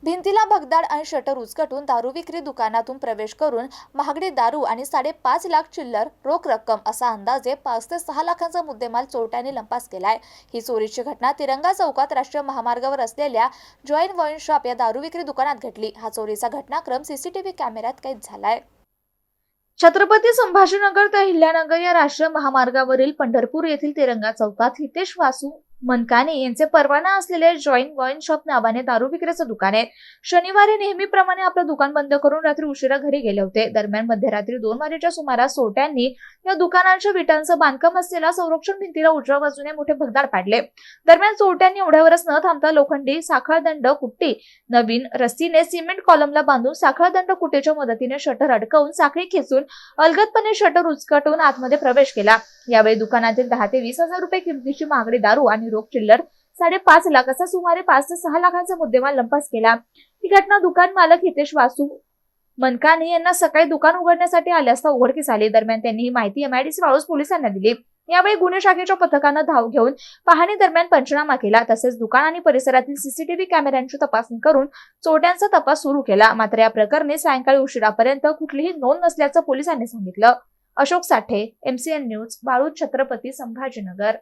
भिंतीला भगदाड आणि शटर उचकटून दारू विक्री दुकानातून प्रवेश करून महागडी दारू आणि 5.5 लाख चिल्लर रोख रक्कम असा अंदाजे 5 ते 6 लाखांचा मुद्देमाल चोरट्यांनी लंपास केलाय। ही चोरीची घटना तिरंगा चौकात राष्ट्रीय महामार्गावर असलेल्या जॉईन वाईन शॉप या दारू विक्री दुकानात घडली। हा चोरीचा घटनाक्रम सीसीटीव्ही कॅमेऱ्यात कैद झालाय। छत्रपती संभाजीनगर ते अहिल्यानगर या राष्ट्रीय महामार्गावरील पंढरपूर येथील तिरंगा चौकात हितेश वासू मनकाने यांचे परवाना असलेले जॉईन वाईन शॉप नावाने दारू विक्रीचं दुकान आहे। शनिवारी नेहमीप्रमाणे आपलं दुकान बंद करून रात्री उशिरा घरी गेले होते। दरम्यान मध्यरात्री 2 वाजेच्या सुमारास चोरट्यांनी या दुकानाच्या विटांचं बांधकाम असलेल्या संरक्षण भिंतीला उजव्या बाजूने मोठे भगदाड पाडले। दरम्यान चोरट्यांनी एवढ्यावरच न थांबता लोखंडी साखळदंड कुट्टी नवीन रस्सीने सिमेंट कॉलमला बांधून साखळदंड कुट्टीच्या मदतीने शटर अडकवून साखळी खेचून अलगदपणे शटर उचकटून आतमध्ये प्रवेश केला। यावेळी दुकानातील 10 ते 20 हजार रुपये किमतीची महागडी दारू आणि रोख चिल्लर 5.5 लाख असा सुमारे 5 ते 6 लाखांचा मुद्देमाल लंपास केला। ही घटना दुकान मालक हितेश वासू मनकाने यांना सकाळी दुकान उघडण्यासाठी आले असता उघडकीस आली। दरम्यान त्यांनी ही माहिती MIDC वाळूज पोलिसांना दिली। यावेळी गुन्हे शाखेच्या पथकानं धाव घेऊन पाहणी दरम्यान पंचनामा केला, तसेच दुकान आणि परिसरातील सीसीटीव्ही कॅमेऱ्यांची तपासणी करून चोरट्यांचा तपास सुरू केला। मात्र या प्रकरणी सायंकाळी उशिरापर्यंत कुठलीही नोंद नसल्याचं पोलिसांनी सांगितलं। अशोक साठे, MCN न्यूज, वाळूज, छत्रपती संभाजीनगर।